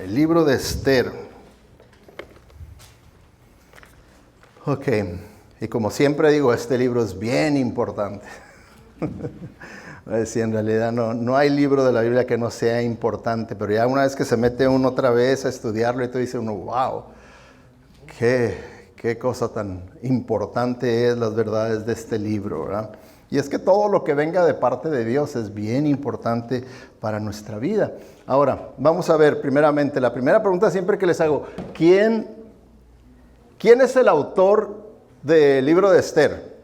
El libro de Esther. Ok, y como siempre digo, este libro es bien importante. Si en realidad no hay libro de la Biblia que no sea importante, pero ya una vez que se mete uno otra vez a estudiarlo y te dice uno, wow, qué cosa tan importante es las verdades de este libro, ¿verdad? Y es que todo lo que venga de parte de Dios es bien importante para nuestra vida. Ahora, vamos a ver primeramente, la primera pregunta siempre que les hago, ¿quién es el autor del libro de Esther?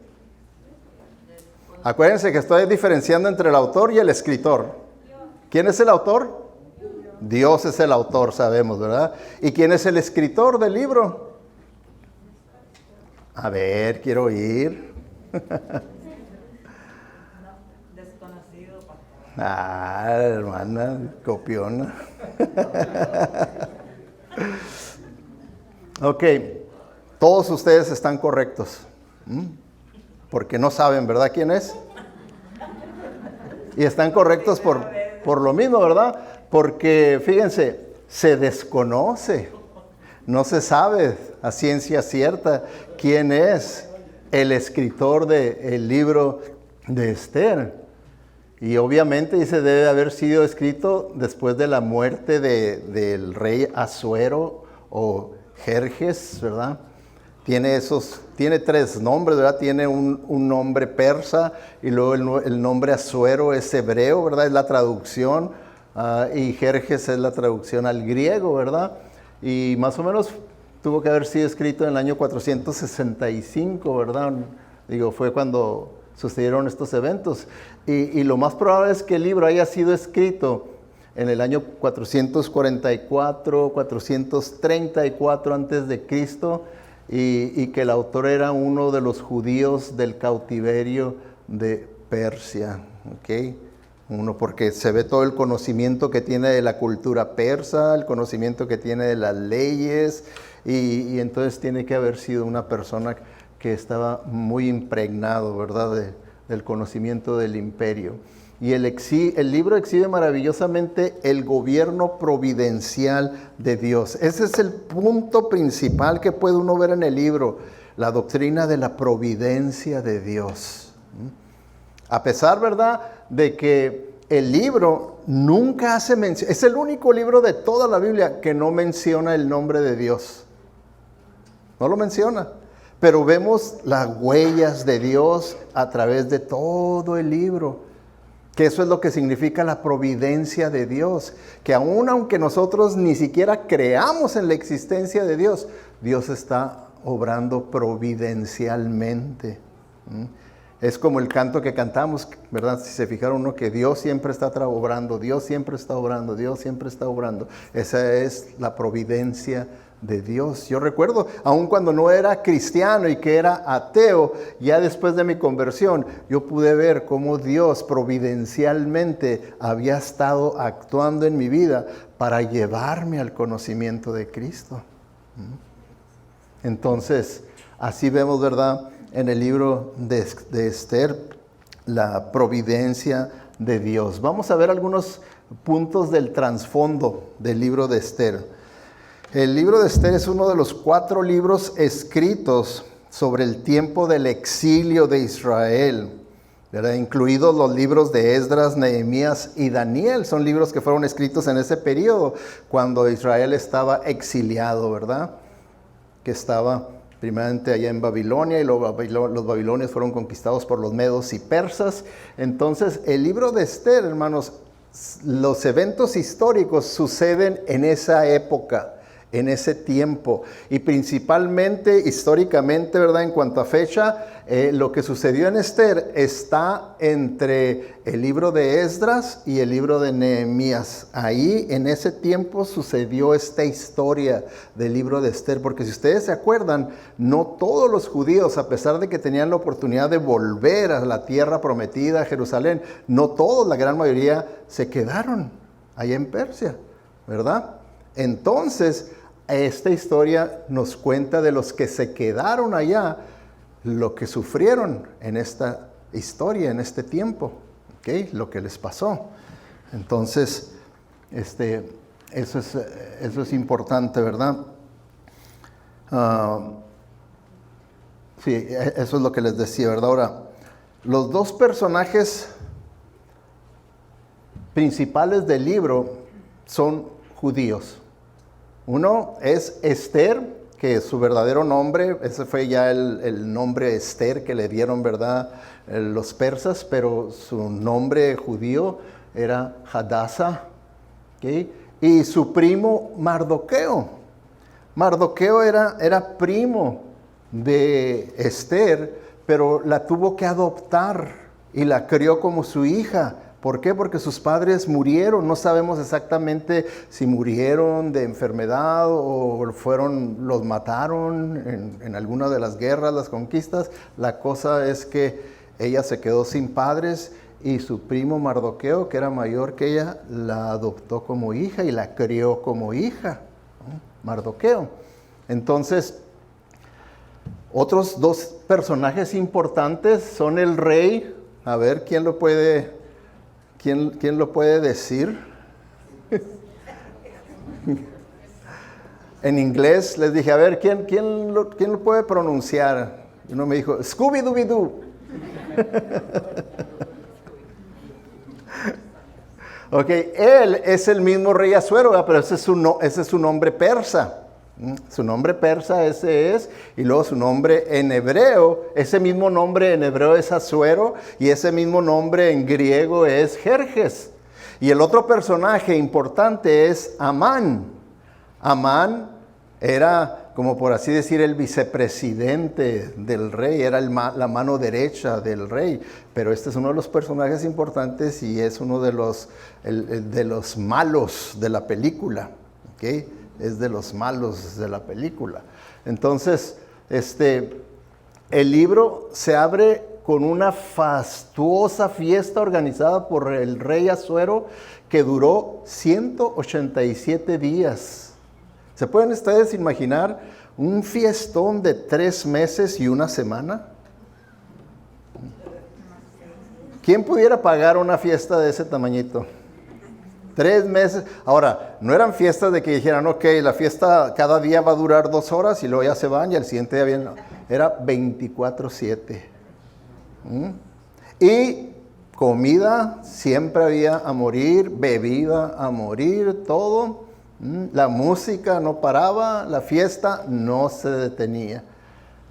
Acuérdense que estoy diferenciando entre el autor y el escritor. ¿Quién es el autor? Dios es el autor, sabemos, ¿verdad? ¿Y quién es el escritor del libro? A ver, quiero oír. Desconocido, pastor. Hermana, copiona. Ok, todos ustedes están correctos. Porque no saben, ¿verdad? ¿Quién es? Y están correctos por lo mismo, ¿verdad? Porque, fíjense, se desconoce. No se sabe a ciencia cierta quién es el escritor del libro de Esther. Y obviamente dice debe haber sido escrito después de la muerte del rey Asuero o Jerjes, ¿verdad? Tiene tres nombres, ¿verdad? Tiene un nombre persa y luego el nombre Asuero es hebreo, ¿verdad? Es la traducción y Jerjes es la traducción al griego, ¿verdad? Y más o menos tuvo que haber sido escrito en el año 465, ¿verdad? Digo, fue cuando sucedieron estos eventos. Y lo más probable es que el libro haya sido escrito en el año 444, 434 antes de Cristo, y que el autor era uno de los judíos del cautiverio de Persia, ¿ok? Uno, porque se ve todo el conocimiento que tiene de la cultura persa, el conocimiento que tiene de las leyes, y entonces tiene que haber sido una persona que estaba muy impregnado, ¿verdad?, del conocimiento del imperio. Y el libro exhibe maravillosamente el gobierno providencial de Dios. Ese es el punto principal que puede uno ver en el libro, la doctrina de la providencia de Dios. A pesar, ¿verdad?, de que el libro nunca hace mención, es el único libro de toda la Biblia que no menciona el nombre de Dios. No lo menciona. Pero vemos las huellas de Dios a través de todo el libro. Que eso es lo que significa la providencia de Dios. Que aunque nosotros ni siquiera creamos en la existencia de Dios, Dios está obrando providencialmente. Es como el canto que cantamos, ¿verdad? Si se fijaron uno, que Dios siempre está obrando, Dios siempre está obrando, Dios siempre está obrando. Esa es la providencia de Dios. Yo recuerdo, aun cuando no era cristiano y que era ateo, ya después de mi conversión, yo pude ver cómo Dios providencialmente había estado actuando en mi vida para llevarme al conocimiento de Cristo. Entonces, así vemos, ¿verdad?, en el libro de Esther, la providencia de Dios. Vamos a ver algunos puntos del trasfondo del libro de Esther. El libro de Esther es uno de los 4 libros escritos sobre el tiempo del exilio de Israel, ¿verdad?, incluidos los libros de Esdras, Nehemías y Daniel. Son libros que fueron escritos en ese periodo, cuando Israel estaba exiliado, ¿verdad?, que estaba primeramente allá en Babilonia, y los babilonios fueron conquistados por los medos y persas. Entonces, el libro de Esther, hermanos, los eventos históricos suceden en esa época, en ese tiempo, y principalmente históricamente, ¿verdad?, en cuanto a fecha, lo que sucedió en Esther está entre el libro de Esdras y el libro de Nehemías. Ahí, en ese tiempo, sucedió esta historia del libro de Esther, porque si ustedes se acuerdan, no todos los judíos, a pesar de que tenían la oportunidad de volver a la tierra prometida, a Jerusalén, no todos, la gran mayoría, se quedaron allá en Persia, ¿verdad? Entonces, esta historia nos cuenta de los que se quedaron allá, lo que sufrieron en esta historia, en este tiempo, ¿okay?, lo que les pasó. Entonces, Eso es importante, ¿verdad? Sí, eso es lo que les decía, ¿verdad? Ahora, los dos personajes principales del libro son judíos. Uno es Esther, que su verdadero nombre, ese fue ya el nombre Esther que le dieron, ¿verdad? Los persas, pero su nombre judío era Hadassah, ¿okay? Y su primo Mardoqueo. Mardoqueo era primo de Esther, pero la tuvo que adoptar y la crió como su hija. ¿Por qué? Porque sus padres murieron. No sabemos exactamente si murieron de enfermedad o los mataron en alguna de las guerras, las conquistas. La cosa es que ella se quedó sin padres y su primo Mardoqueo, que era mayor que ella, la adoptó como hija y la crió como hija, ¿no? Mardoqueo. Entonces, otros dos personajes importantes son el rey. A ver, ¿quién lo puede decir? En inglés les dije, a ver, ¿quién lo puede pronunciar? Y uno me dijo, Scooby-Dooby-Doo. Ok, él es el mismo rey Asuero, pero ese es su nombre persa. Su nombre persa ese es, y luego su nombre en hebreo, ese mismo nombre en hebreo es Asuero, y ese mismo nombre en griego es Jerjes. Y el otro personaje importante es Amán. Amán era, como por así decir, el vicepresidente del rey, era la mano derecha del rey, pero este es uno de los personajes importantes y es uno de los malos de la película, ¿ok? Es de los malos de la película. Entonces, el libro se abre con una fastuosa fiesta organizada por el rey Asuero que duró 187 días. ¿Se pueden ustedes imaginar un fiestón de 3 meses y 1 semana? ¿Quién pudiera pagar una fiesta de ese tamañito? 3 meses. Ahora, no eran fiestas de que dijeran, ok, la fiesta cada día va a durar 2 horas y luego ya se van y al siguiente día vienen. No, era 24/7. Y comida siempre había a morir, bebida a morir, todo. La música no paraba, la fiesta no se detenía.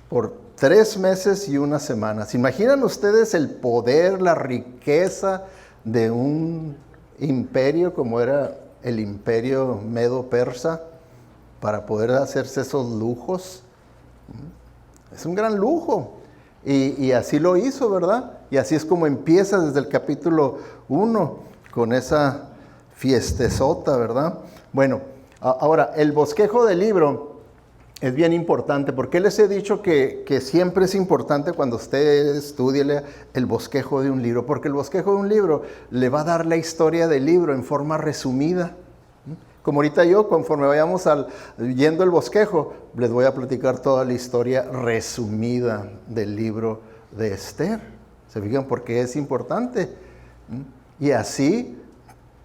Por 3 meses y 1 semana. ¿Se imaginan ustedes el poder, la riqueza de un imperio como era el imperio medo-persa para poder hacerse esos lujos? Es un gran lujo. Y así lo hizo, ¿verdad? Y así es como empieza desde el capítulo 1 con esa fiestezota, ¿verdad? Bueno, ahora, el bosquejo del libro es bien importante, porque les he dicho que siempre es importante cuando usted estudie el bosquejo de un libro, porque el bosquejo de un libro le va a dar la historia del libro en forma resumida. Como ahorita yo, conforme vayamos yendo el bosquejo, les voy a platicar toda la historia resumida del libro de Esther. ¿Se fijan por qué es importante? Y así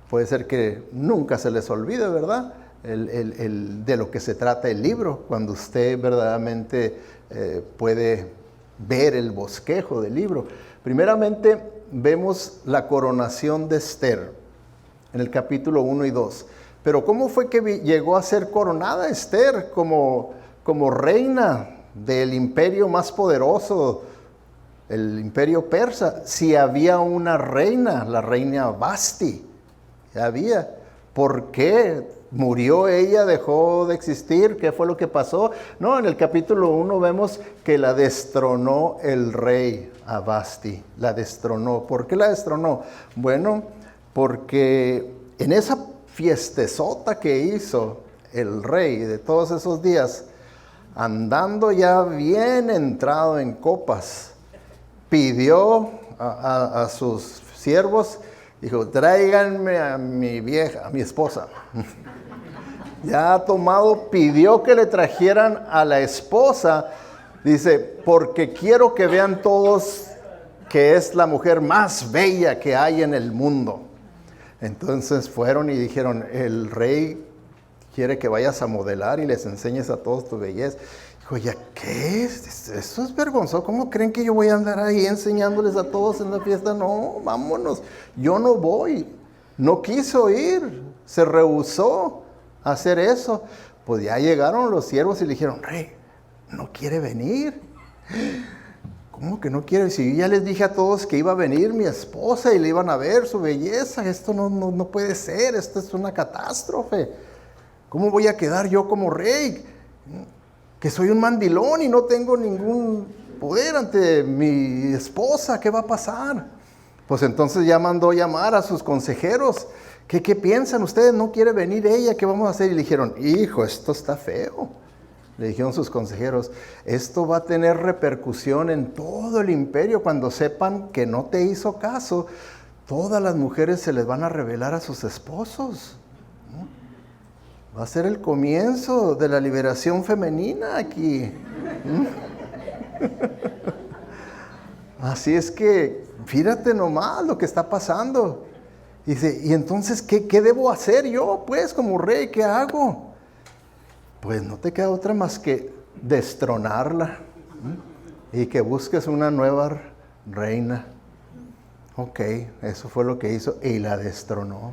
puede ser que nunca se les olvide, ¿verdad? De lo que se trata el libro, cuando usted verdaderamente puede ver el bosquejo del libro. Primeramente, vemos la coronación de Esther en el capítulo 1 y 2. Pero ¿cómo fue que llegó a ser coronada Esther como reina del imperio más poderoso, el imperio persa? Si había una reina, la reina Vasti, había. ¿Por qué? ¿Murió ella? ¿Dejó de existir? ¿Qué fue lo que pasó? No, en el capítulo 1 vemos que la destronó el rey a Vasti. La destronó. ¿Por qué la destronó? Bueno, porque en esa fiestezota que hizo el rey de todos esos días, andando ya bien entrado en copas, pidió a sus siervos, dijo, tráiganme a mi vieja, a mi esposa. Ya tomado, pidió que le trajeran a la esposa, dice, porque quiero que vean todos que es la mujer más bella que hay en el mundo. Entonces fueron y dijeron, el rey quiere que vayas a modelar y les enseñes a todos tu belleza. Dijo, ¿ya qué? Eso es vergonzoso. ¿Cómo creen que yo voy a andar ahí enseñándoles a todos en la fiesta? No, vámonos. Yo no voy. No quiso ir. Se rehusó a hacer eso. Pues ya llegaron los siervos y le dijeron, rey, no quiere venir. ¿Cómo que no quiere? Si yo ya les dije a todos que iba a venir mi esposa y le iban a ver su belleza. Esto no puede ser. Esto es una catástrofe. ¿Cómo voy a quedar yo como rey? Que soy un mandilón y no tengo ningún poder ante mi esposa. ¿Qué va a pasar? Pues entonces ya mandó llamar a sus consejeros. ¿Qué piensan ustedes? ¿No quiere venir ella? ¿Qué vamos a hacer? Y le dijeron, hijo, esto está feo. Le dijeron sus consejeros, esto va a tener repercusión en todo el imperio. Cuando sepan que no te hizo caso, todas las mujeres se les van a revelar a sus esposos. Va a ser el comienzo de la liberación femenina aquí. Así es que, fíjate nomás lo que está pasando. Dice, ¿y entonces qué debo hacer yo, pues, como rey? ¿Qué hago? Pues no te queda otra más que destronarla y que busques una nueva reina. Ok, eso fue lo que hizo y la destronó.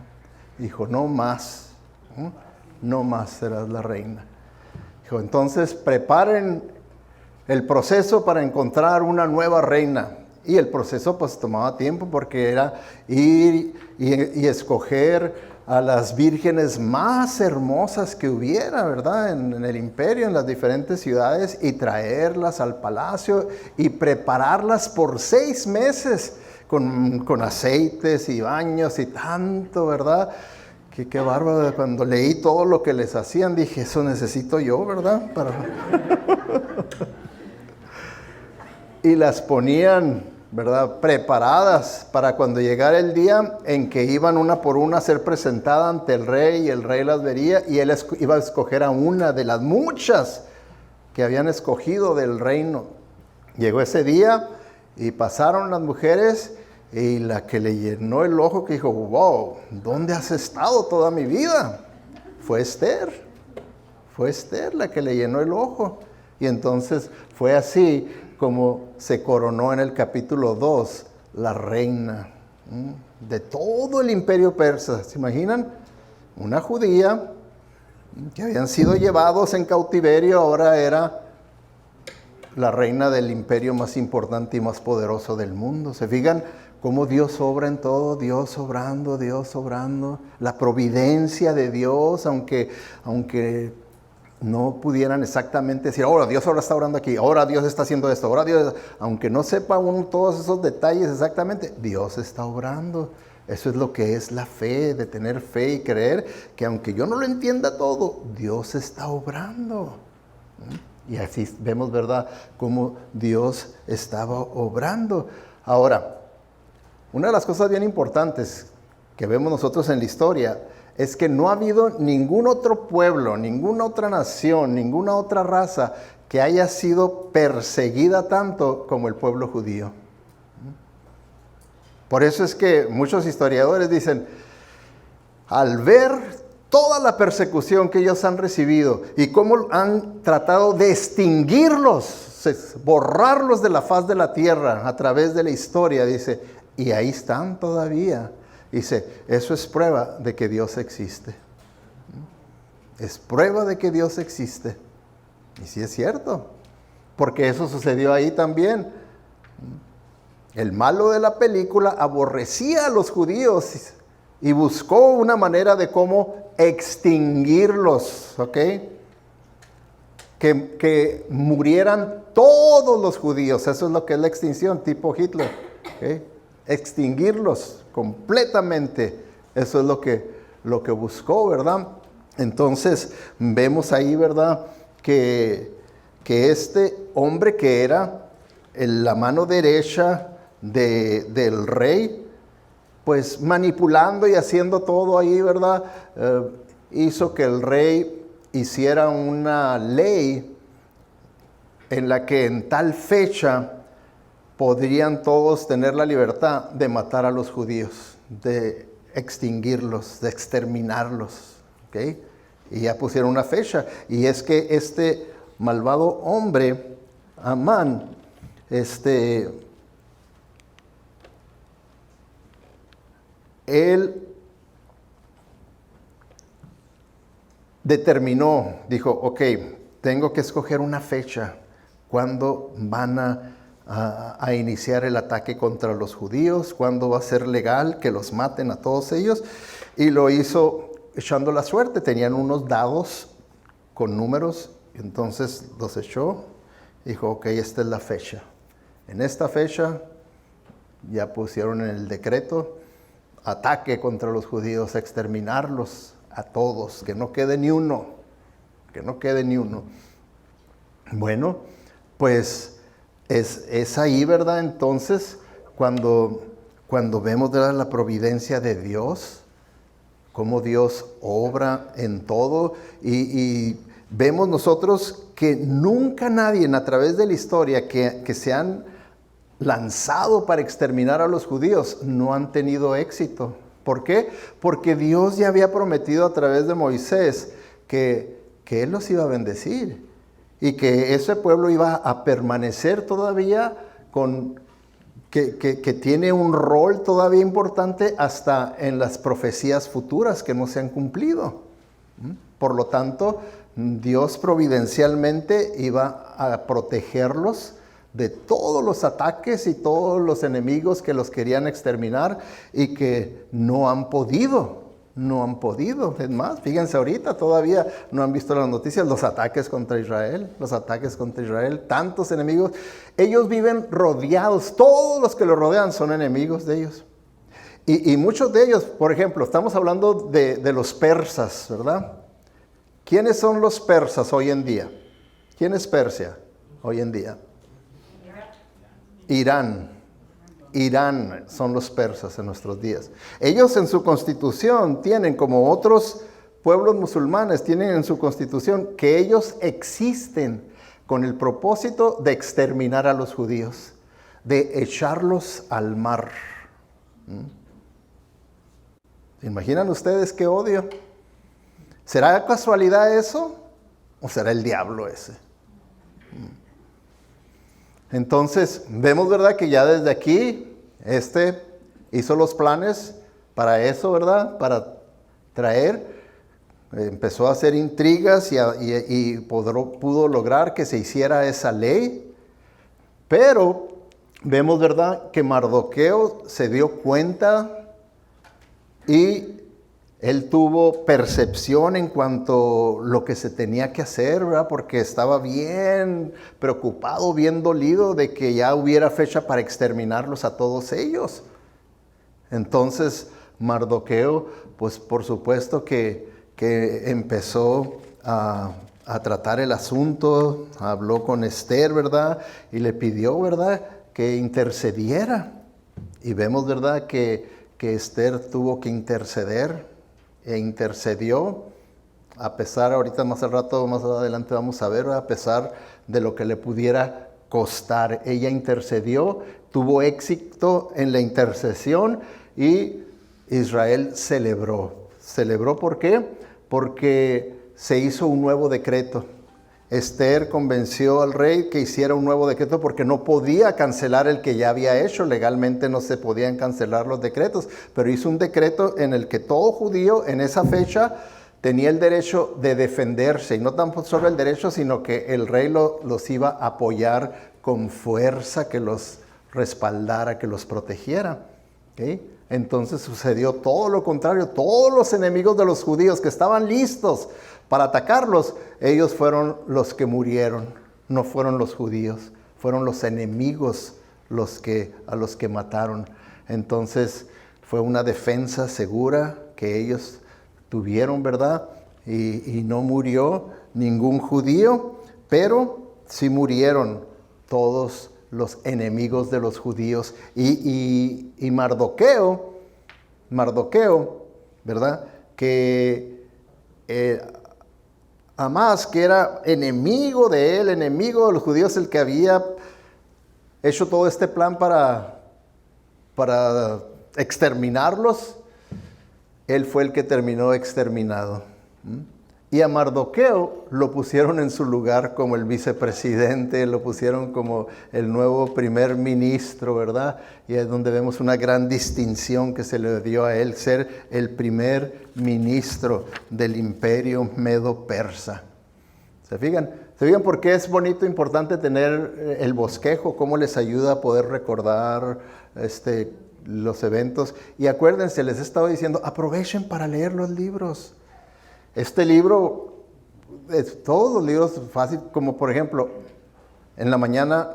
Dijo, no más. No más serás la reina. Dijo, entonces preparen el proceso para encontrar una nueva reina. Y el proceso pues tomaba tiempo porque era ir y escoger a las vírgenes más hermosas que hubiera, ¿verdad? En el imperio, en las diferentes ciudades, y traerlas al palacio y prepararlas por 6 meses con aceites y baños y tanto, ¿verdad? Qué bárbaro. Cuando leí todo lo que les hacían, dije, eso necesito yo, ¿verdad? Y las ponían, ¿verdad?, preparadas para cuando llegara el día en que iban una por una a ser presentada ante el rey, y el rey las vería y él iba a escoger a una de las muchas que habían escogido del reino. Llegó ese día y pasaron las mujeres, y la que le llenó el ojo, que dijo, wow, ¿dónde has estado toda mi vida? Fue Esther. Fue Esther la que le llenó el ojo. Y entonces fue así como se coronó en el capítulo 2 la reina de todo el imperio persa. ¿Se imaginan? Una judía que habían sido llevados en cautiverio, ahora era la reina del imperio más importante y más poderoso del mundo. ¿Se fijan cómo Dios obra en todo? Dios obrando, la providencia de Dios, aunque no pudieran exactamente decir, ahora Dios ahora está orando aquí, ahora Dios está haciendo esto, ahora Dios, aunque no sepa uno todos esos detalles exactamente, Dios está obrando. Eso es lo que es la fe, de tener fe y creer que aunque yo no lo entienda todo, Dios está obrando. Y así vemos, ¿verdad?, cómo Dios estaba obrando. Ahora, una de las cosas bien importantes que vemos nosotros en la historia es que no ha habido ningún otro pueblo, ninguna otra nación, ninguna otra raza que haya sido perseguida tanto como el pueblo judío. Por eso es que muchos historiadores dicen, al ver toda la persecución que ellos han recibido y cómo han tratado de extinguirlos, borrarlos de la faz de la tierra a través de la historia, dice, y ahí están todavía. Dice, eso es prueba de que Dios existe. Es prueba de que Dios existe. Y sí es cierto, porque eso sucedió ahí también. El malo de la película aborrecía a los judíos y buscó una manera de cómo extinguirlos, ¿ok? Que murieran todos los judíos. Eso es lo que es la extinción, tipo Hitler, ¿ok? Extinguirlos completamente. Eso es lo que buscó, ¿verdad? Entonces vemos ahí, ¿verdad?, que este hombre que era la mano derecha del rey, pues manipulando y haciendo todo ahí, ¿verdad?, hizo que el rey hiciera una ley en la que en tal fecha podrían todos tener la libertad de matar a los judíos, de extinguirlos, de exterminarlos. ¿Ok? Y ya pusieron una fecha. Y es que este malvado hombre, Amán, él determinó, dijo, ok, tengo que escoger una fecha cuando van a iniciar el ataque contra los judíos, cuándo va a ser legal que los maten a todos ellos. Y lo hizo echando la suerte. Tenían unos dados con números, entonces los echó. Dijo, ok, esta es la fecha. En esta fecha ya pusieron en el decreto ataque contra los judíos, exterminarlos a todos, que no quede ni uno, que no quede ni uno. Bueno, pues es ahí, ¿verdad? Entonces, cuando vemos, ¿verdad?, la providencia de Dios, cómo Dios obra en todo, y vemos nosotros que nunca nadie a través de la historia que se han lanzado para exterminar a los judíos no han tenido éxito. ¿Por qué? Porque Dios ya había prometido a través de Moisés que Él los iba a bendecir y que ese pueblo iba a permanecer todavía que tiene un rol todavía importante hasta en las profecías futuras que no se han cumplido. Por lo tanto, Dios providencialmente iba a protegerlos de todos los ataques y todos los enemigos que los querían exterminar y que no han podido. Es más, fíjense ahorita, todavía no han visto las noticias, los ataques contra Israel, tantos enemigos. Ellos viven rodeados, todos los que los rodean son enemigos de ellos. Y muchos de ellos, por ejemplo, estamos hablando de los persas, ¿verdad? ¿Quiénes son los persas hoy en día? ¿Quién es Persia hoy en día? Irán son los persas en nuestros días. Ellos en su constitución tienen, como otros pueblos musulmanes, tienen en su constitución que ellos existen con el propósito de exterminar a los judíos, de echarlos al mar. ¿Se imaginan ustedes qué odio? ¿Será casualidad eso? ¿O será el diablo ese? Entonces, vemos, ¿verdad?, que ya desde aquí, hizo los planes para eso, ¿verdad?, para traer, empezó a hacer intrigas y pudo lograr que se hiciera esa ley. Pero vemos, ¿verdad?, que Mardoqueo se dio cuenta y él tuvo percepción en cuanto a lo que se tenía que hacer, ¿verdad? Porque estaba bien preocupado, bien dolido de que ya hubiera fecha para exterminarlos a todos ellos. Entonces, Mardoqueo, pues por supuesto que empezó a tratar el asunto, habló con Esther, ¿verdad? Y le pidió, ¿verdad?, que intercediera. Y vemos, ¿verdad?, que Esther tuvo que interceder. E intercedió, a pesar, ahorita más al rato, más adelante vamos a ver, a pesar de lo que le pudiera costar. Ella intercedió, tuvo éxito en la intercesión y Israel celebró. ¿Celebró por qué? Porque se hizo un nuevo decreto. Esther convenció al rey que hiciera un nuevo decreto porque no podía cancelar el que ya había hecho. Legalmente no se podían cancelar los decretos, pero hizo un decreto en el que todo judío en esa fecha tenía el derecho de defenderse. Y no tan solo el derecho, sino que el rey los iba a apoyar con fuerza, que los respaldara, que los protegiera. ¿Okay? Entonces sucedió todo lo contrario. Todos los enemigos de los judíos que estaban listos para atacarlos, ellos fueron los que murieron, no fueron los judíos, fueron los enemigos a los que mataron. Entonces fue una defensa segura que ellos tuvieron, ¿verdad? Y no murió ningún judío, pero sí murieron todos los enemigos de los judíos. Y Mardoqueo, ¿verdad?, que Amás, que era enemigo de él, enemigo de los judíos, el que había hecho todo este plan para exterminarlos, él fue el que terminó exterminado. Y a Mardoqueo lo pusieron en su lugar como el vicepresidente, lo pusieron como el nuevo primer ministro, ¿verdad? Y es donde vemos una gran distinción que se le dio a él, ser el primer ministro del imperio medo-persa. ¿Se fijan? ¿Se fijan por qué es bonito, importante tener el bosquejo? ¿Cómo les ayuda a poder recordar los eventos? Y acuérdense, les he estado diciendo, aprovechen para leer los libros. Este libro, todos los libros fácil, como por ejemplo, en la mañana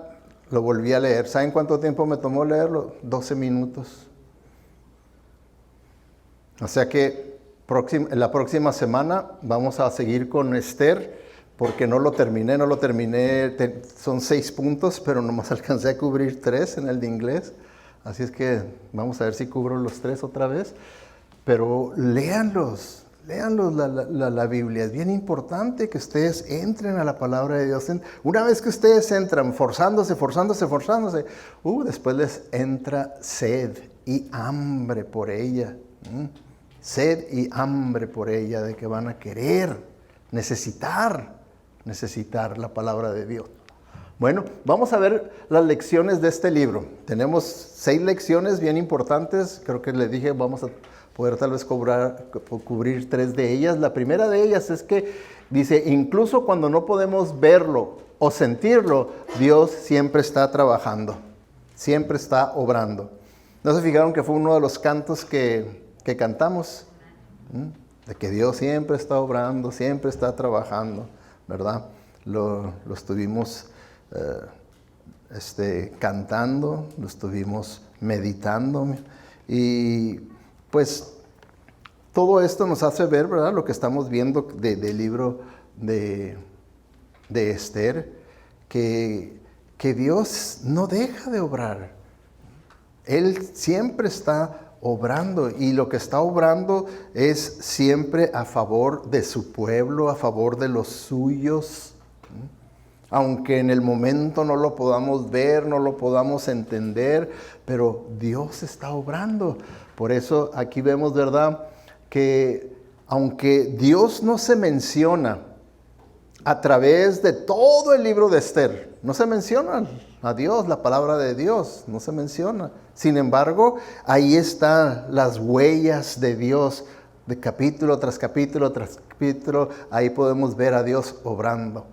lo volví a leer. ¿Saben cuánto tiempo me tomó leerlo? 12 minutos. O sea que la próxima semana vamos a seguir con Esther, porque no lo terminé, son 6 puntos, pero nomás alcancé a cubrir 3 en el de inglés. Así es que vamos a ver si cubro los 3 otra vez. Pero léanlos la Biblia. Es bien importante que ustedes entren a la palabra de Dios. Una vez que ustedes entran forzándose, después les entra sed y hambre por ella. Sed y hambre por ella, de que van a querer, necesitar la palabra de Dios. Bueno, vamos a ver las lecciones de este libro. Tenemos 6 lecciones bien importantes. Creo que les dije, vamos a poder tal vez cubrir 3 de ellas. La primera de ellas es que dice, incluso cuando no podemos verlo o sentirlo, Dios siempre está trabajando, siempre está obrando. ¿No se fijaron que fue uno de los cantos que cantamos? De que Dios siempre está obrando, siempre está trabajando, ¿verdad? Lo estuvimos cantando, lo estuvimos meditando, y pues todo esto nos hace ver, ¿verdad?, lo que estamos viendo del libro de Esther, que Dios no deja de obrar. Él siempre está obrando, y lo que está obrando es siempre a favor de su pueblo, a favor de los suyos. Aunque en el momento no lo podamos ver, no lo podamos entender, pero Dios está obrando. Por eso aquí vemos, ¿verdad?, que aunque Dios no se menciona a través de todo el libro de Esther, no se menciona a Dios, la palabra de Dios, no se menciona. Sin embargo, ahí están las huellas de Dios, de capítulo tras capítulo tras capítulo. Ahí podemos ver a Dios obrando,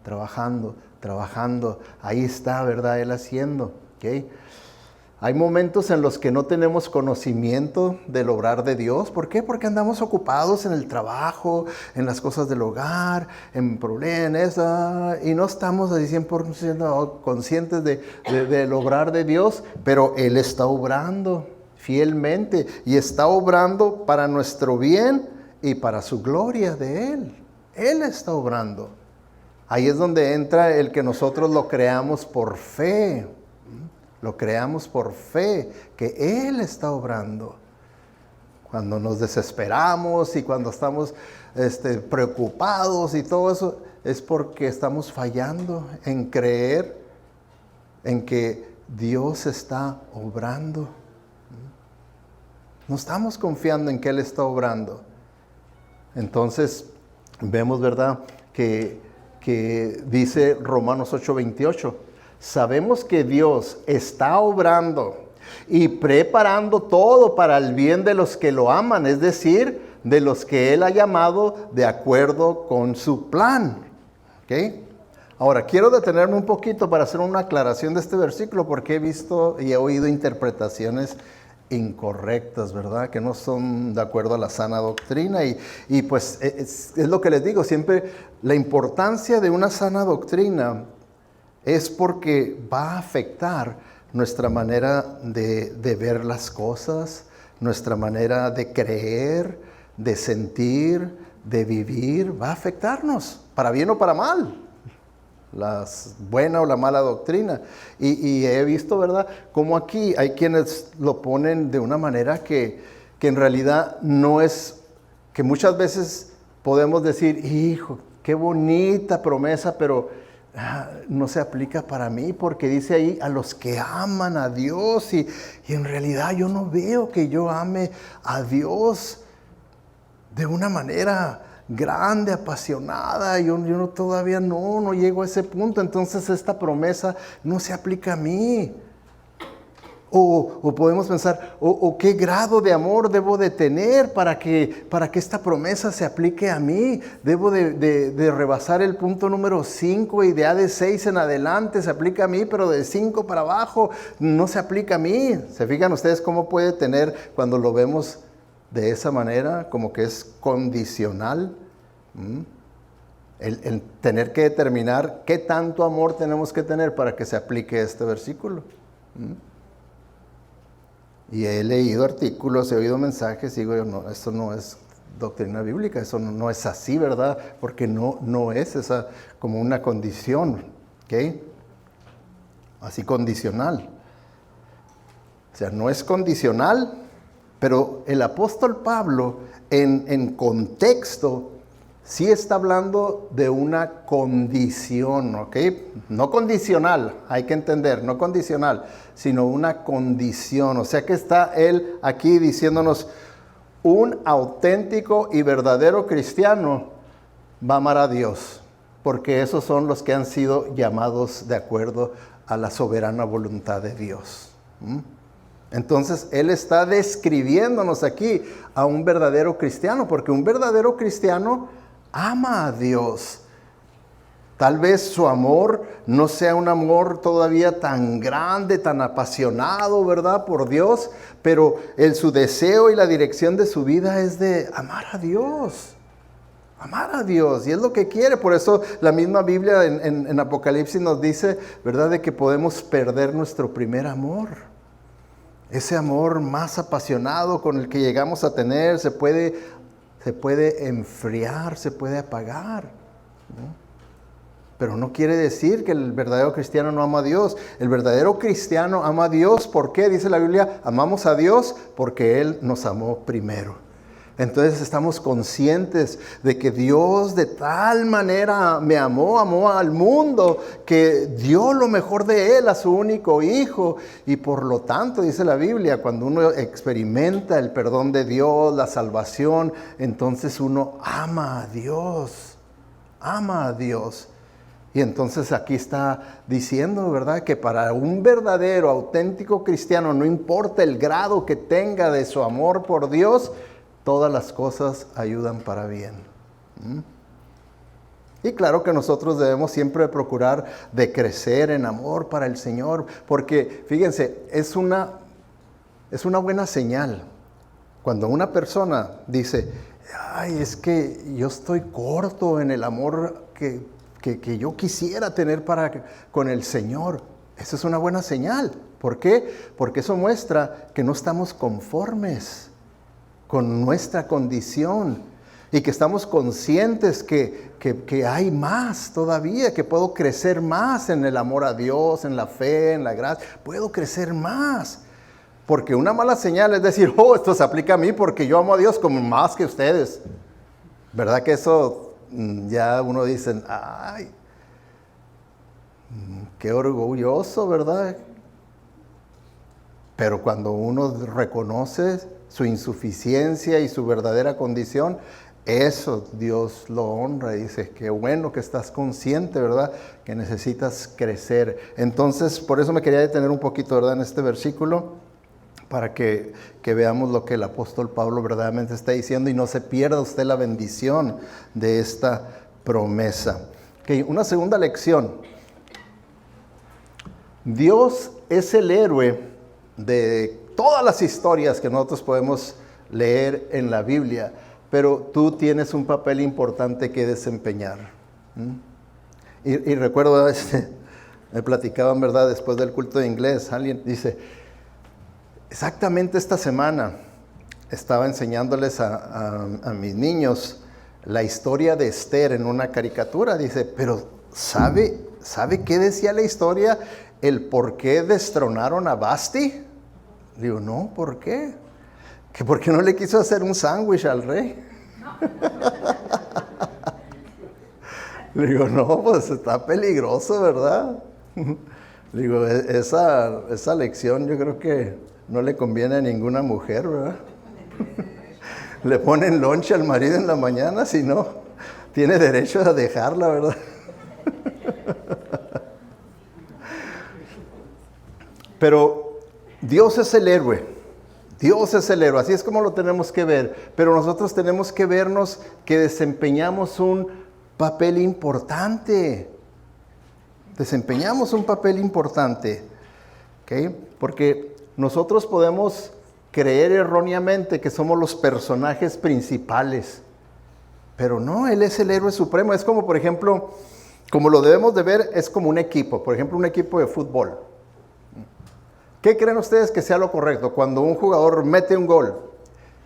trabajando. Ahí está, ¿verdad?, Él haciendo. ¿Okay? Hay momentos en los que no tenemos conocimiento del obrar de Dios. ¿Por qué? Porque andamos ocupados en el trabajo, en las cosas del hogar, en problemas, y no estamos así 100% conscientes del obrar de Dios, pero Él está obrando fielmente, y está obrando para nuestro bien y para su gloria de Él. Él está obrando. Ahí es donde entra el que nosotros lo creamos por fe. Lo creamos por fe, que Él está obrando. Cuando nos desesperamos y cuando estamos preocupados y todo eso, es porque estamos fallando en creer en que Dios está obrando. No estamos confiando en que Él está obrando. Entonces, vemos, ¿verdad?, que dice Romanos 8:28. Sabemos que Dios está obrando y preparando todo para el bien de los que lo aman, es decir, de los que Él ha llamado de acuerdo con su plan. ¿Okay? Ahora, quiero detenerme un poquito para hacer una aclaración de este versículo, porque he visto y he oído interpretaciones incorrectas, ¿verdad?, que no son de acuerdo a la sana doctrina, y pues es lo que les digo, siempre la importancia de una sana doctrina es porque va a afectar nuestra manera de ver las cosas, nuestra manera de creer, de sentir, de vivir. Va a afectarnos, para bien o para mal, la buena o la mala doctrina. Y he visto, ¿verdad?, como aquí hay quienes lo ponen de una manera que en realidad no es, que muchas veces podemos decir, hijo, qué bonita promesa, pero no se aplica para mí, porque dice ahí a los que aman a Dios y en realidad yo no veo que yo ame a Dios de una manera grande, apasionada. Yo todavía no llego a ese punto. Entonces esta promesa no se aplica a mí. O podemos pensar, qué grado de amor debo de tener para que esta promesa se aplique a mí. Debo de rebasar el punto número 5 y de 6 en adelante se aplica a mí, pero de 5 para abajo no se aplica a mí. ¿Se fijan ustedes cómo puede tener, cuando lo vemos de esa manera, como que es condicional? El tener que determinar qué tanto amor tenemos que tener para que se aplique este versículo. Y he leído artículos, he oído mensajes y digo yo, no, esto no es doctrina bíblica, eso no es así, ¿verdad? Porque no es esa como una condición, ¿ok? Así condicional. O sea, no es condicional, pero el apóstol Pablo en contexto sí está hablando de una condición, ¿ok? No condicional, hay que entender, no condicional, sino una condición. O sea que está él aquí diciéndonos, un auténtico y verdadero cristiano va a amar a Dios, porque esos son los que han sido llamados de acuerdo a la soberana voluntad de Dios. Entonces, él está describiéndonos aquí a un verdadero cristiano, porque un verdadero cristiano ama a Dios. Tal vez su amor no sea un amor todavía tan grande, tan apasionado, ¿verdad? Por Dios, pero su deseo y la dirección de su vida es de amar a Dios. Amar a Dios, y es lo que quiere. Por eso la misma Biblia en Apocalipsis nos dice, ¿verdad?, de que podemos perder nuestro primer amor. Ese amor más apasionado con el que llegamos a tener se puede enfriar, se puede apagar, ¿no? Pero no quiere decir que el verdadero cristiano no ama a Dios. El verdadero cristiano ama a Dios. ¿Por qué? Dice la Biblia, amamos a Dios porque Él nos amó primero. Entonces estamos conscientes de que Dios de tal manera me amó al mundo, que dio lo mejor de Él a su único Hijo. Y por lo tanto, dice la Biblia, cuando uno experimenta el perdón de Dios, la salvación, entonces uno ama a Dios. Ama a Dios. Y entonces aquí está diciendo, ¿verdad?, que para un verdadero, auténtico cristiano, no importa el grado que tenga de su amor por Dios, todas las cosas ayudan para bien. Y claro que nosotros debemos siempre procurar de crecer en amor para el Señor, porque fíjense, es una buena señal cuando una persona dice, ay, es que yo estoy corto en el amor que yo quisiera tener con el Señor. Esa es una buena señal. ¿Por qué? Porque eso muestra que no estamos conformes con nuestra condición y que estamos conscientes que hay más todavía, que puedo crecer más en el amor a Dios, en la fe, en la gracia. Puedo crecer más. Porque una mala señal es decir, esto se aplica a mí porque yo amo a Dios como más que ustedes. ¿Verdad que eso ya uno dice, ay, qué orgulloso, ¿verdad? Pero cuando uno reconoce su insuficiencia y su verdadera condición, eso Dios lo honra y dice, qué bueno que estás consciente, ¿verdad?, que necesitas crecer. Entonces, por eso me quería detener un poquito, ¿verdad?, en este versículo, para que veamos lo que el apóstol Pablo verdaderamente está diciendo y no se pierda usted la bendición de esta promesa. Okay, una segunda lección. Dios es el héroe de todas las historias que nosotros podemos leer en la Biblia, pero tú tienes un papel importante que desempeñar. Y recuerdo, me platicaban, ¿verdad?, después del culto de inglés, alguien dice, exactamente esta semana estaba enseñándoles a mis niños la historia de Esther en una caricatura. Dice, pero ¿sabe qué decía la historia? ¿El por qué destronaron a Vasti? Digo, no, ¿por qué? Que porque no le quiso hacer un sándwich al rey. Le digo, no, pues está peligroso, ¿verdad? Le digo, esa lección yo creo que no le conviene a ninguna mujer, ¿verdad? Le ponen lonche al marido en la mañana, si no, tiene derecho a dejarla, ¿verdad? Pero Dios es el héroe. Dios es el héroe, así es como lo tenemos que ver. Pero nosotros tenemos que vernos que desempeñamos un papel importante. Desempeñamos un papel importante. ¿Okay? Porque nosotros podemos creer erróneamente que somos los personajes principales. Pero no, Él es el héroe supremo. Es como, por ejemplo, como lo debemos de ver, es como un equipo. Por ejemplo, un equipo de fútbol. ¿Qué creen ustedes que sea lo correcto? Cuando un jugador mete un gol,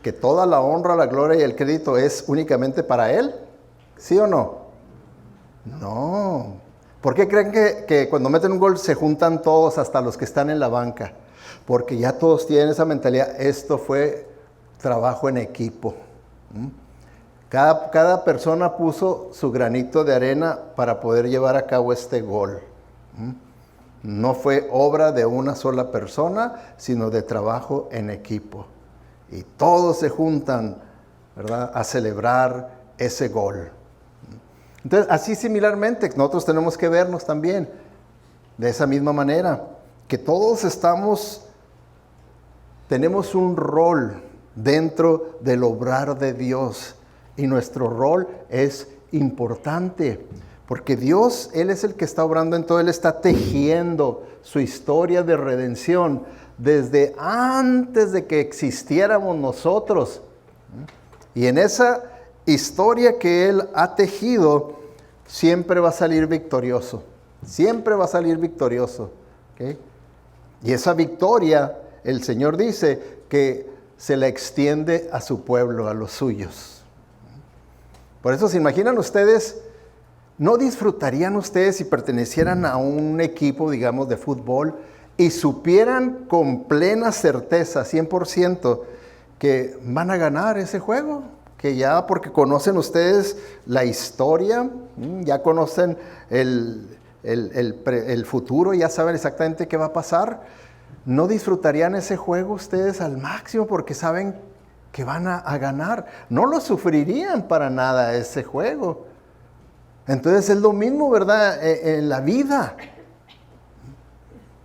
que toda la honra, la gloria y el crédito es únicamente para él, ¿sí o no? No. ¿Por qué creen que cuando meten un gol se juntan todos, hasta los que están en la banca? Porque ya todos tienen esa mentalidad, esto fue trabajo en equipo. Cada persona puso su granito de arena para poder llevar a cabo este gol. No fue obra de una sola persona, sino de trabajo en equipo. Y todos se juntan, ¿verdad?, a celebrar ese gol. Entonces, así similarmente, nosotros tenemos que vernos también de esa misma manera, que todos tenemos un rol dentro del obrar de Dios. Y nuestro rol es importante. Porque Dios, Él es el que está obrando en todo, Él está tejiendo su historia de redención desde antes de que existiéramos nosotros. Y en esa historia que Él ha tejido, siempre va a salir victorioso. Siempre va a salir victorioso. ¿Okay? Y esa victoria, el Señor dice que se la extiende a su pueblo, a los suyos. Por eso, ¿se imaginan ustedes? ¿No disfrutarían ustedes si pertenecieran a un equipo, digamos, de fútbol y supieran con plena certeza, 100%, que van a ganar ese juego? Que ya porque conocen ustedes la historia, ya conocen el futuro, ya saben exactamente qué va a pasar. ¿No disfrutarían ese juego ustedes al máximo porque saben que van a ganar? No lo sufrirían para nada ese juego. Entonces es lo mismo, ¿verdad?, en la vida,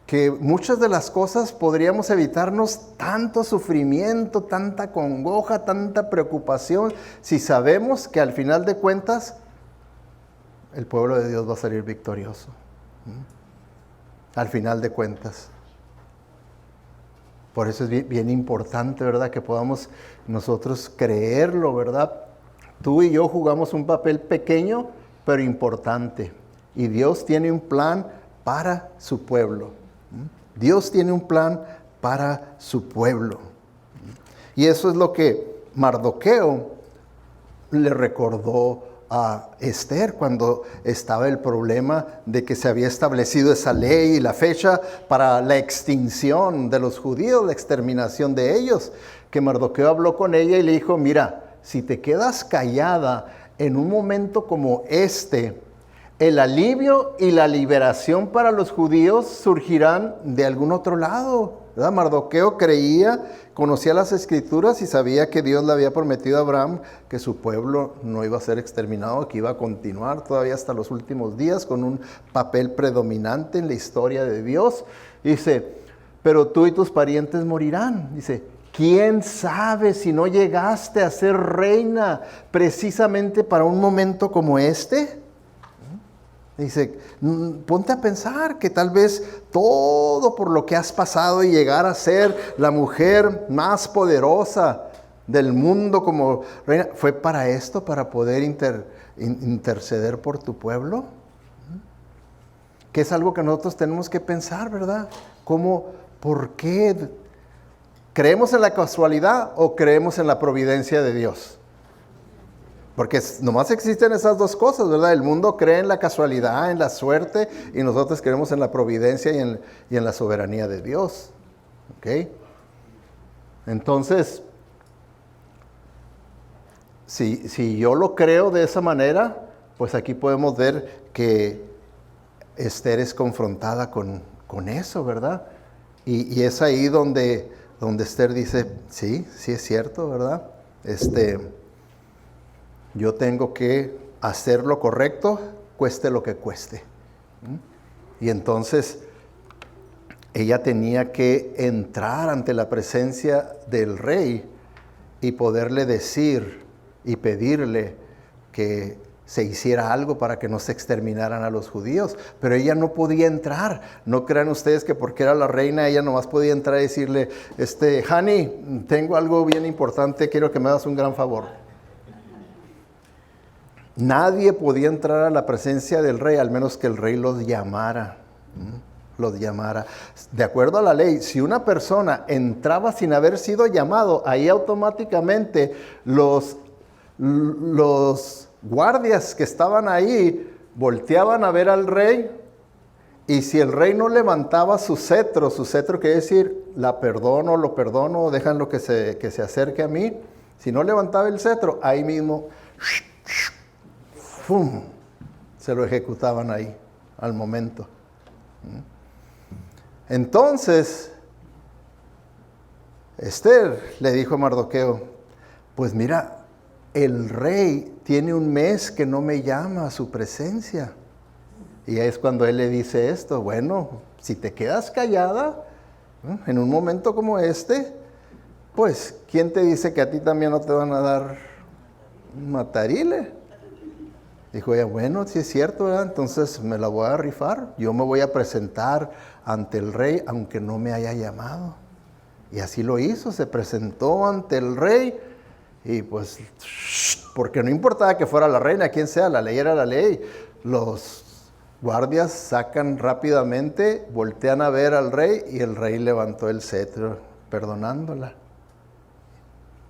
que muchas de las cosas podríamos evitarnos tanto sufrimiento, tanta congoja, tanta preocupación, si sabemos que al final de cuentas el pueblo de Dios va a salir victorioso. Al final de cuentas. Por eso es bien importante, ¿verdad?, que podamos nosotros creerlo, ¿verdad? Tú y yo jugamos un papel pequeño, pero importante. Y Dios tiene un plan para su pueblo. Dios tiene un plan para su pueblo. Y eso es lo que Mardoqueo le recordó a Esther cuando estaba el problema de que se había establecido esa ley y la fecha para la extinción de los judíos, la exterminación de ellos. Que Mardoqueo habló con ella y le dijo, mira, si te quedas callada en un momento como este, el alivio y la liberación para los judíos surgirán de algún otro lado, ¿verdad? Mardoqueo conocía las escrituras y sabía que Dios le había prometido a Abraham que su pueblo no iba a ser exterminado, que iba a continuar todavía hasta los últimos días con un papel predominante en la historia de Dios. Dice, pero tú y tus parientes morirán. Dice, ¿quién sabe si no llegaste a ser reina precisamente para un momento como este? Dice, ponte a pensar que tal vez todo por lo que has pasado y llegar a ser la mujer más poderosa del mundo como reina, fue para esto, para poder interceder por tu pueblo. Que es algo que nosotros tenemos que pensar, ¿verdad? ¿Por qué? ¿Creemos en la casualidad o creemos en la providencia de Dios? Porque nomás existen esas dos cosas, ¿verdad? El mundo cree en la casualidad, en la suerte, y nosotros creemos en la providencia y en la soberanía de Dios. ¿Ok? Entonces, si yo lo creo de esa manera, pues aquí podemos ver que Esther es confrontada con eso, ¿verdad? Y es ahí donde Esther dice, sí es cierto, ¿verdad? Yo tengo que hacer lo correcto, cueste lo que cueste. Y entonces ella tenía que entrar ante la presencia del rey y poderle decir y pedirle que se hiciera algo para que no se exterminaran a los judíos. Pero ella no podía entrar. No crean ustedes que porque era la reina, ella nomás podía entrar y decirle, Hani, tengo algo bien importante, quiero que me hagas un gran favor. Nadie podía entrar a la presencia del rey, al menos que el rey los llamara. De acuerdo a la ley, si una persona entraba sin haber sido llamado, ahí automáticamente los guardias que estaban ahí volteaban a ver al rey, y si el rey no levantaba su cetro quiere decir, la perdono, lo perdono, déjanlo que se acerque a mí. Si no levantaba el cetro, ahí mismo, ¡fum!, se lo ejecutaban ahí, al momento. Entonces, Esther le dijo a Mardoqueo, pues mira, el rey tiene un mes que no me llama a su presencia. Y es cuando él le dice esto, bueno, si te quedas callada, en un momento como este, pues, ¿quién te dice que a ti también no te van a dar matarile? Dijo ella, bueno, sí es cierto, ¿verdad? Entonces me la voy a rifar. Yo me voy a presentar ante el rey, aunque no me haya llamado. Y así lo hizo, se presentó ante el rey. Y pues, porque no importaba que fuera la reina, quien sea, la ley era la ley. Los guardias sacan rápidamente, voltean a ver al rey, y el rey levantó el cetro, perdonándola.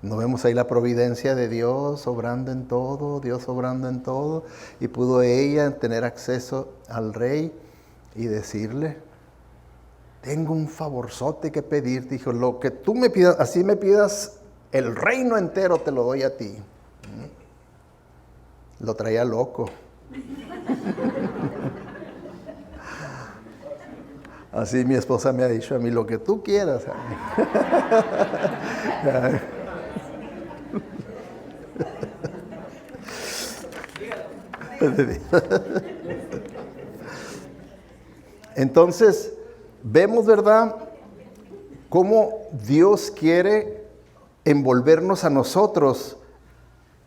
¿No vemos ahí la providencia de Dios obrando en todo, Dios obrando en todo? Y pudo ella tener acceso al rey y decirle, tengo un favorzote que pedirte. Dijo, lo que tú me pidas, así me pidas el reino entero, te lo doy a ti. Lo traía loco. Así mi esposa me ha dicho a mí, lo que tú quieras. Entonces, vemos, ¿verdad?, cómo Dios quiere envolvernos a nosotros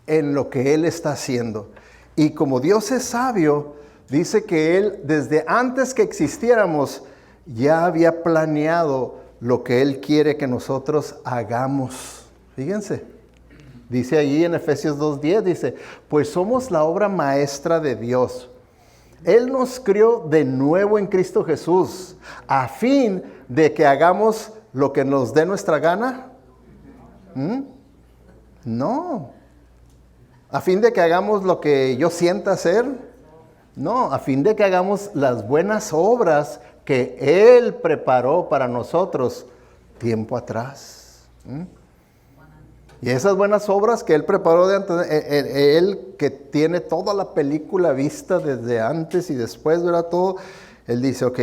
en lo que Él está haciendo. Y como Dios es sabio, dice que Él, desde antes que existiéramos, ya había planeado lo que Él quiere que nosotros hagamos. Fíjense, dice allí en Efesios 2:10, dice, pues somos la obra maestra de Dios. Él nos crió de nuevo en Cristo Jesús, a fin de que hagamos lo que nos dé nuestra gana. No. ¿A fin de que hagamos lo que yo sienta hacer? No, a fin de que hagamos las buenas obras que Él preparó para nosotros tiempo atrás. Y esas buenas obras que Él preparó de antes, Él que tiene toda la película vista desde antes y después, ¿verdad? Todo. Él dice, ok,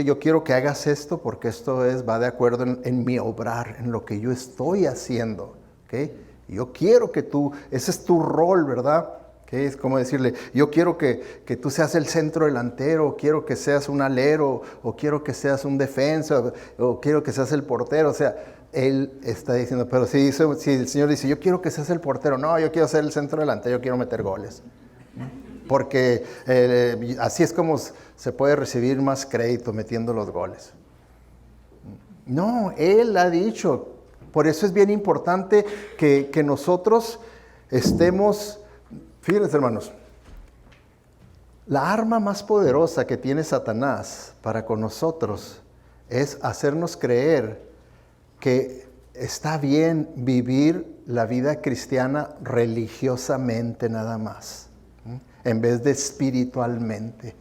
yo quiero que hagas esto porque esto va de acuerdo en mi obrar, en lo que yo estoy haciendo. ¿Okay? Yo quiero que tú, ese es tu rol, ¿verdad? ¿Okay? Es como decirle, yo quiero que tú seas el centro delantero, o quiero que seas un alero, o quiero que seas un defensa, o quiero que seas el portero. O sea, Él está diciendo, pero si el Señor dice, yo quiero que seas el portero, no, yo quiero ser el centro delantero, yo quiero meter goles. Porque así es como se puede recibir más crédito metiendo los goles. No, Él ha dicho. Por eso es bien importante que nosotros estemos, fíjense hermanos, la arma más poderosa que tiene Satanás para con nosotros es hacernos creer que está bien vivir la vida cristiana religiosamente nada más, en vez de espiritualmente.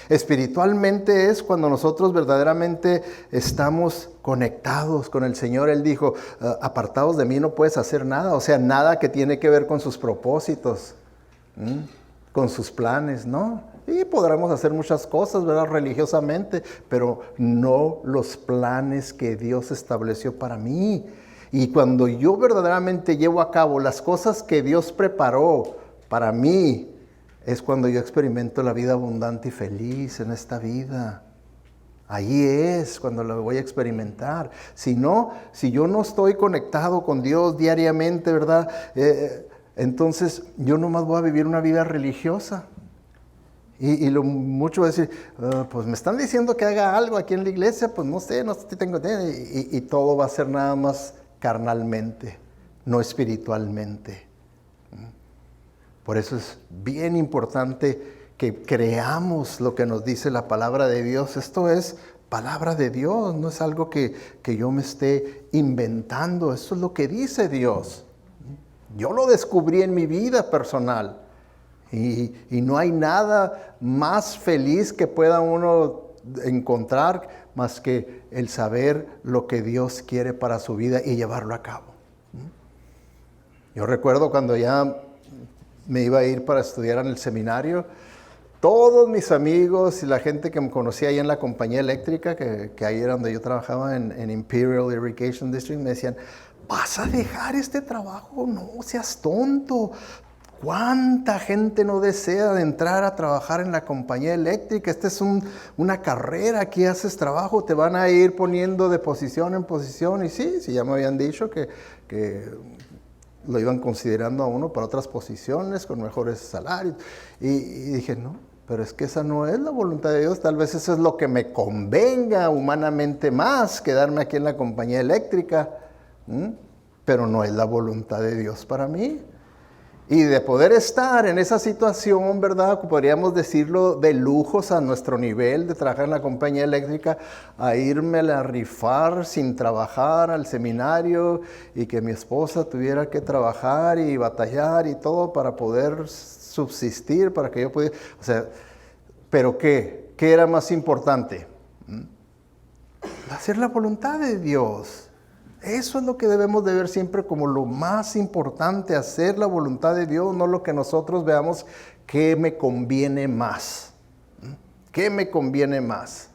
Espiritualmente es cuando nosotros verdaderamente estamos conectados con el Señor. Él dijo, apartados de mí no puedes hacer nada. O sea, nada que tiene que ver con sus propósitos, con sus planes, ¿no? Y podremos hacer muchas cosas, ¿verdad? Religiosamente, pero no los planes que Dios estableció para mí. Y cuando yo verdaderamente llevo a cabo las cosas que Dios preparó para mí, es cuando yo experimento la vida abundante y feliz en esta vida. Ahí es cuando lo voy a experimentar. Si no, si yo no estoy conectado con Dios diariamente, ¿verdad? Entonces yo nomás voy a vivir una vida religiosa. Y lo mucho va a decir, pues me están diciendo que haga algo aquí en la iglesia, pues no sé, tengo... Y todo va a ser nada más carnalmente, no espiritualmente. Por eso es bien importante que creamos lo que nos dice la palabra de Dios. Esto es palabra de Dios, no es algo que yo me esté inventando. Eso es lo que dice Dios. Yo lo descubrí en mi vida personal. Y no hay nada más feliz que pueda uno encontrar más que el saber lo que Dios quiere para su vida y llevarlo a cabo. Yo recuerdo cuando ya me iba a ir para estudiar en el seminario, todos mis amigos y la gente que me conocía ahí en la compañía eléctrica, que ahí era donde yo trabajaba en Imperial Irrigation District, me decían, ¿vas a dejar este trabajo? No seas tonto. ¿Cuánta gente no desea de entrar a trabajar en la compañía eléctrica? Esta es una carrera, aquí haces trabajo, te van a ir poniendo de posición en posición. Y sí, ya me habían dicho que lo iban considerando a uno para otras posiciones con mejores salarios. Y dije, no, pero es que esa no es la voluntad de Dios. Tal vez eso es lo que me convenga humanamente más, quedarme aquí en la compañía eléctrica. Pero no es la voluntad de Dios para mí. Y de poder estar en esa situación, ¿verdad? Podríamos decirlo, de lujos a nuestro nivel, de trabajar en la compañía eléctrica, a irme a rifar sin trabajar al seminario y que mi esposa tuviera que trabajar y batallar y todo para poder subsistir, para que yo pudiera... O sea, ¿pero qué? ¿Qué era más importante? Hacer la voluntad de Dios. Eso es lo que debemos de ver siempre como lo más importante, hacer la voluntad de Dios, no lo que nosotros veamos que me conviene más. ¿Qué me conviene más?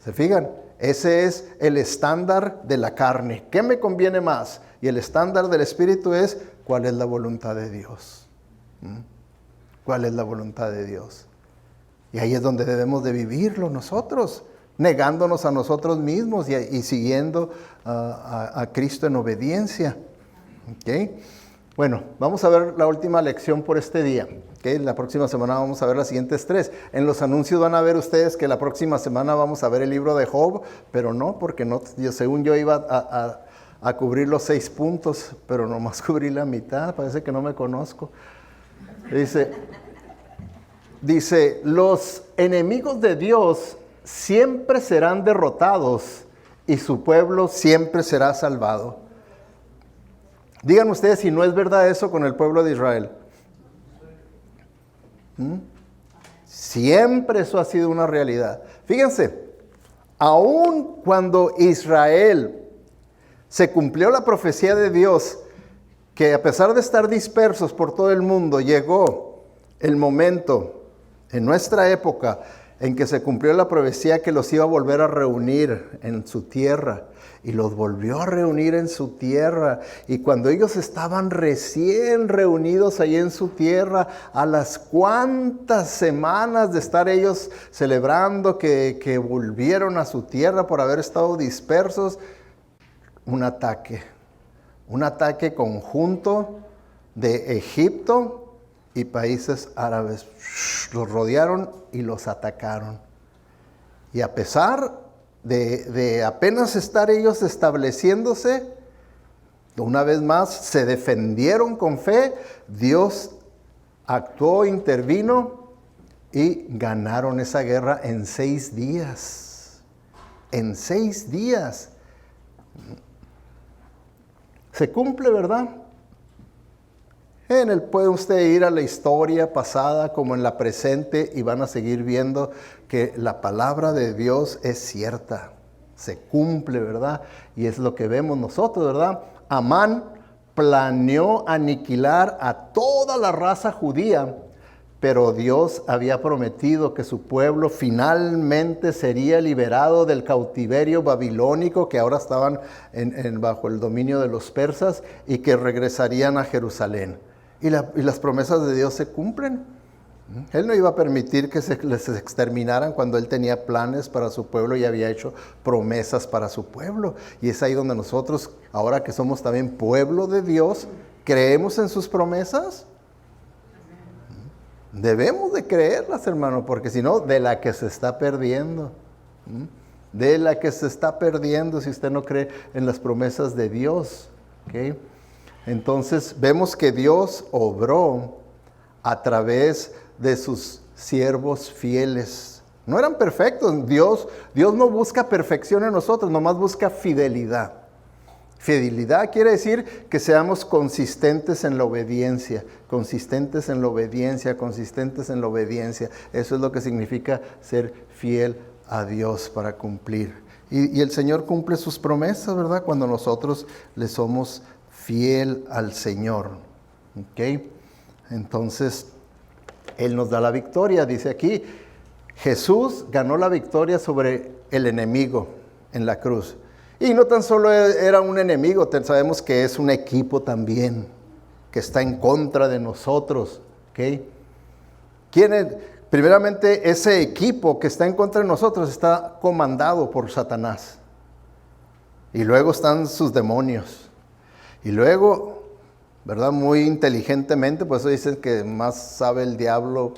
¿Se fijan? Ese es el estándar de la carne. ¿Qué me conviene más? Y el estándar del Espíritu es, ¿cuál es la voluntad de Dios? ¿Cuál es la voluntad de Dios? Y ahí es donde debemos de vivirlo nosotros, negándonos a nosotros mismos y siguiendo a Cristo en obediencia. ¿Okay? Bueno, vamos a ver la última lección por este día. ¿Okay? La próxima semana vamos a ver las siguientes 3. En los anuncios van a ver ustedes que la próxima semana vamos a ver el libro de Job, pero no, porque no, según yo iba a cubrir los 6 puntos, pero nomás cubrí la mitad, parece que no me conozco. Dice, los enemigos de Dios siempre serán derrotados y su pueblo siempre será salvado. Digan ustedes si no es verdad eso con el pueblo de Israel. Siempre eso ha sido una realidad. Fíjense, aun cuando Israel se cumplió la profecía de Dios, que a pesar de estar dispersos por todo el mundo, llegó el momento en nuestra época en que se cumplió la profecía que los iba a volver a reunir en su tierra. Y los volvió a reunir en su tierra. Y cuando ellos estaban recién reunidos ahí en su tierra, a las cuantas semanas de estar ellos celebrando que volvieron a su tierra por haber estado dispersos, un ataque conjunto de Egipto y países árabes. Los rodearon y los atacaron. Y a pesar de apenas estar ellos estableciéndose, una vez más se defendieron con fe, Dios actuó, intervino y ganaron esa guerra en 6 días. En 6 días. Se cumple, ¿verdad? Puede usted ir a la historia pasada como en la presente y van a seguir viendo que la palabra de Dios es cierta. Se cumple, ¿verdad? Y es lo que vemos nosotros, ¿verdad? Amán planeó aniquilar a toda la raza judía, pero Dios había prometido que su pueblo finalmente sería liberado del cautiverio babilónico, que ahora estaban bajo el dominio de los persas, y que regresarían a Jerusalén. Y las promesas de Dios se cumplen. Él no iba a permitir que les exterminaran cuando Él tenía planes para su pueblo y había hecho promesas para su pueblo. Y es ahí donde nosotros, ahora que somos también pueblo de Dios, creemos en sus promesas. Debemos de creerlas, hermano, porque si no, de la que se está perdiendo. De la que se está perdiendo si usted no cree en las promesas de Dios. ¿Okay? Entonces, vemos que Dios obró a través de sus siervos fieles. No eran perfectos. Dios no busca perfección en nosotros, nomás busca fidelidad. Fidelidad quiere decir que seamos consistentes en la obediencia, consistentes en la obediencia, consistentes en la obediencia. Eso es lo que significa ser fiel a Dios para cumplir. Y el Señor cumple sus promesas, ¿verdad? Cuando nosotros le somos fiel al Señor. ¿Ok? Entonces, Él nos da la victoria. Dice aquí, Jesús ganó la victoria sobre el enemigo en la cruz. Y no tan solo era un enemigo, sabemos que es un equipo también, que está en contra de nosotros. ¿Okay? ¿Quién es? Primeramente, ese equipo que está en contra de nosotros está comandado por Satanás. Y luego están sus demonios. Y luego, ¿verdad? Muy inteligentemente, por eso dicen que más sabe el diablo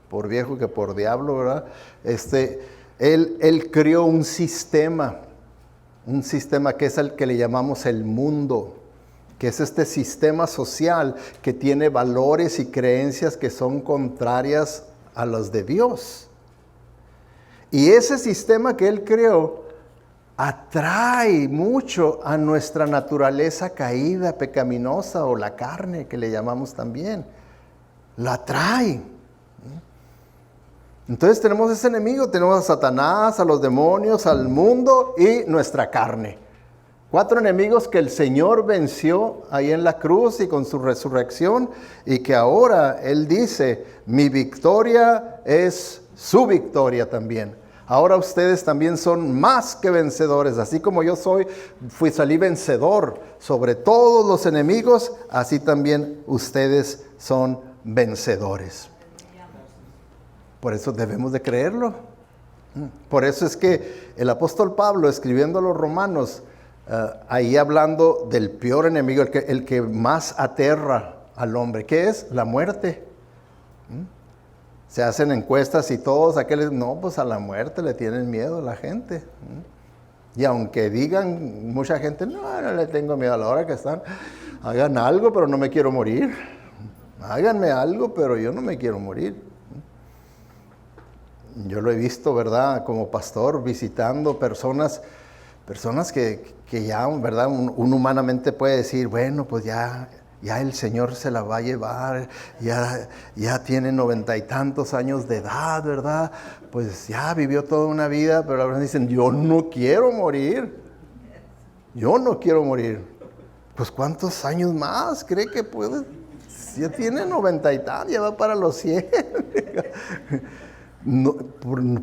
por viejo que por diablo, ¿verdad? Él creó un sistema que es el que le llamamos el mundo, que es este sistema social que tiene valores y creencias que son contrarias a los de Dios. Y ese sistema que Él creó atrae mucho a nuestra naturaleza caída, pecaminosa, o la carne, que le llamamos también. La atrae. Entonces tenemos ese enemigo, tenemos a Satanás, a los demonios, al mundo y nuestra carne. 4 enemigos que el Señor venció ahí en la cruz y con su resurrección, y que ahora Él dice, mi victoria es su victoria también. Ahora ustedes también son más que vencedores, así como yo salí vencedor sobre todos los enemigos, así también ustedes son vencedores. Por eso debemos de creerlo. Por eso es que el apóstol Pablo, escribiendo a los romanos, ahí hablando del peor enemigo, el que más aterra al hombre, ¿qué es? La muerte. Se hacen encuestas y todos aquellos, no, pues a la muerte le tienen miedo a la gente. Y aunque digan mucha gente, no le tengo miedo, a la hora que están, hagan algo, pero no me quiero morir. Háganme algo, pero yo no me quiero morir. Yo lo he visto, ¿verdad? Como pastor, visitando personas que ya, ¿verdad? Uno humanamente puede decir, bueno, pues ya el Señor se la va a llevar, ya tiene 90 y tantos años de edad, ¿verdad? Pues ya vivió toda una vida, pero ahora dicen, yo no quiero morir. Yo no quiero morir. Pues ¿cuántos años más cree que puede? Ya tiene 90 y tantos, ya va para los 100. No,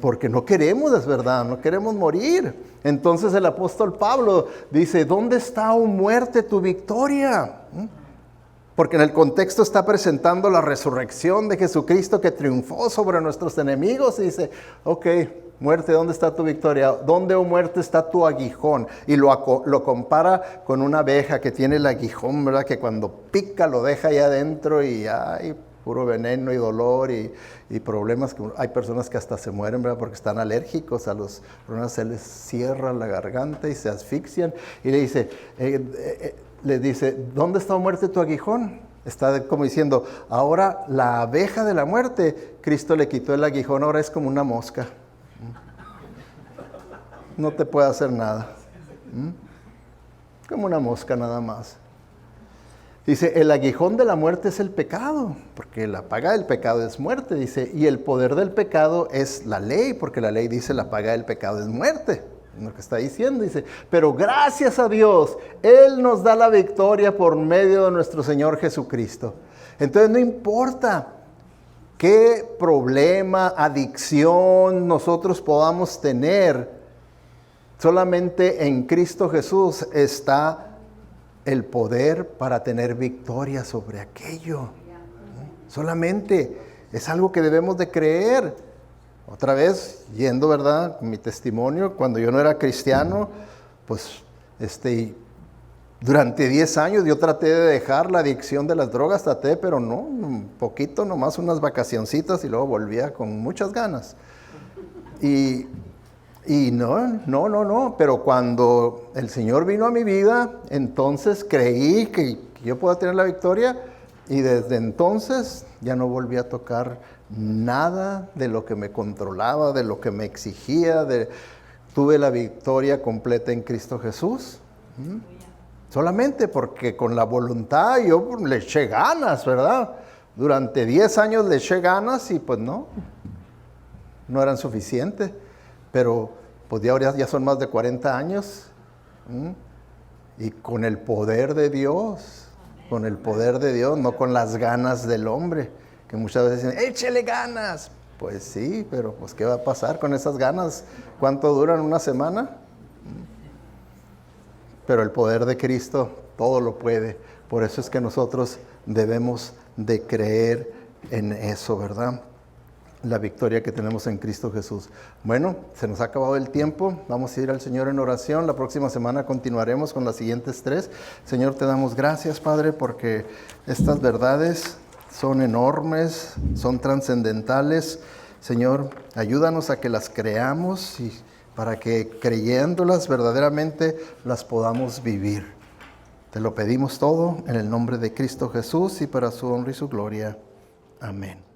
porque no queremos, es verdad, no queremos morir. Entonces el apóstol Pablo dice, ¿dónde está, oh muerte, tu victoria? Porque en el contexto está presentando la resurrección de Jesucristo que triunfó sobre nuestros enemigos. Y dice, ok, muerte, ¿dónde está tu victoria? ¿Dónde, oh muerte, está tu aguijón? Y lo compara con una abeja que tiene el aguijón, ¿verdad? Que cuando pica lo deja allá adentro y hay puro veneno y dolor y problemas. Hay personas que hasta se mueren, ¿verdad? Porque están alérgicos a los problemas, se les cierra la garganta y se asfixian. Y le dice, ¿dónde está, oh muerte, tu aguijón? Está como diciendo, ahora la abeja de la muerte, Cristo le quitó el aguijón, ahora es como una mosca. No te puede hacer nada. Como una mosca nada más. Dice, el aguijón de la muerte es el pecado, porque la paga del pecado es muerte, dice, y el poder del pecado es la ley, porque la ley dice la paga del pecado es muerte. lo que está diciendo, dice, pero gracias a Dios, Él nos da la victoria por medio de nuestro Señor Jesucristo. Entonces no importa qué problema, adicción nosotros podamos tener, solamente en Cristo Jesús está el poder para tener victoria sobre aquello. Solamente es algo que debemos de creer. Otra vez, yendo, ¿verdad? Mi testimonio, cuando yo no era cristiano, pues, durante 10 años yo traté de dejar la adicción de las drogas, pero no, un poquito, nomás unas vacacioncitas y luego volvía con muchas ganas. Y no, pero cuando el Señor vino a mi vida, entonces creí que yo podía tener la victoria y desde entonces ya no volví a tocar nada de lo que me controlaba, de lo que me exigía. Tuve la victoria completa en Cristo Jesús. Solamente porque con la voluntad yo le eché ganas, ¿verdad? Durante 10 años le eché ganas y pues no eran suficientes. Pero pues ahora ya son más de 40 años. Y con el poder de Dios, no con las ganas del hombre, que muchas veces dicen, échele ganas. Pues sí, pero pues ¿qué va a pasar con esas ganas? ¿Cuánto duran? ¿Una semana? Pero el poder de Cristo todo lo puede. Por eso es que nosotros debemos de creer en eso, ¿verdad? La victoria que tenemos en Cristo Jesús. Bueno, se nos ha acabado el tiempo. Vamos a ir al Señor en oración. La próxima semana continuaremos con las siguientes 3. Señor, te damos gracias, Padre, porque estas verdades son enormes, son trascendentales. Señor, ayúdanos a que las creamos y para que creyéndolas verdaderamente las podamos vivir. Te lo pedimos todo en el nombre de Cristo Jesús y para su honra y su gloria. Amén.